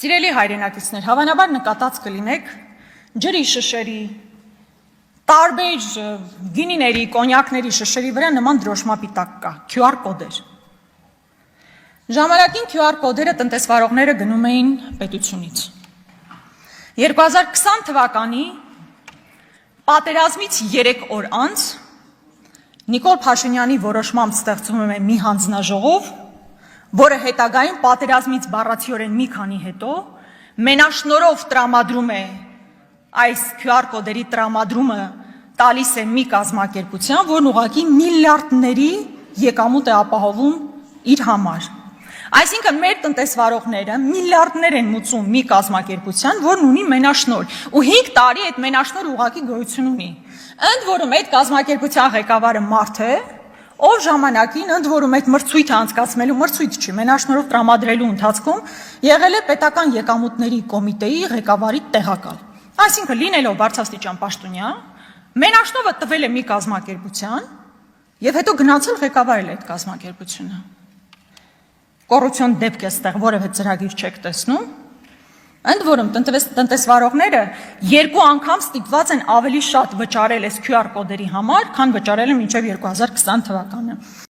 Սիրելի հայրենակիցներ, հավանաբար նկատած կլինեք ջրի շշերի, տարբեր գինիների, կոնյակների շշերի վրա նման դրոշմապիտակ կա, QR կոդեր։ Ժամանակին QR կոդերը տնտեսվարողները գնում էին պետությունից։ 2020 թվականի պատերազմից 3 օր անց Նիկոլ Փաշինյանի որոշմամբ ստեղծվում է մի հանձնաժողով, որը հետագայում պատերազմից բառացիորեն մի քանի հետո մենաշնորհով տրամադրում է այս QR կոդերի տրամադրումը տալիս է մի կազմակերպության, որն ուղղակի միլիարդների եկամուտ է ապահովում իր համար։ Այսինքն մեր տնտեսվարողները միլիարդներ են մուծում մի կազմակերպության, որն ունի մենաշնորհ, ու 5 տարի այդ մենաշնորհը ուղղակի գոյություն ունի։ Ընդ որում այդ կազմակերպության ղեկավարը մարդ է, ով ժամանակին ընդ որում այդ մրցույթը անցկացնելու մրցույթ չի, մենաշնորհով տրամադրելու ընթացքում եղել է պետական եկամուտների կոմիտեի ղեկավարի տեղակալ։ Այսինքն լինելով բարձրաստիճան պաշտոնյա, մենաշնորհը տվել է մի կազմակերպության եւ հետո գնացել ղեկավարել այդ կազմակերպությունը։ Կոռուպցիոն դեպք է ստեղ, որևէ ծրագիր չեք տեսնում։ Ընդ որում տնտեսվարողները 2 անգամ ստիպված են ավելի շատ վճարել այս QR կոդերի համար, քան վճարել են մինչև 2020 թվականը։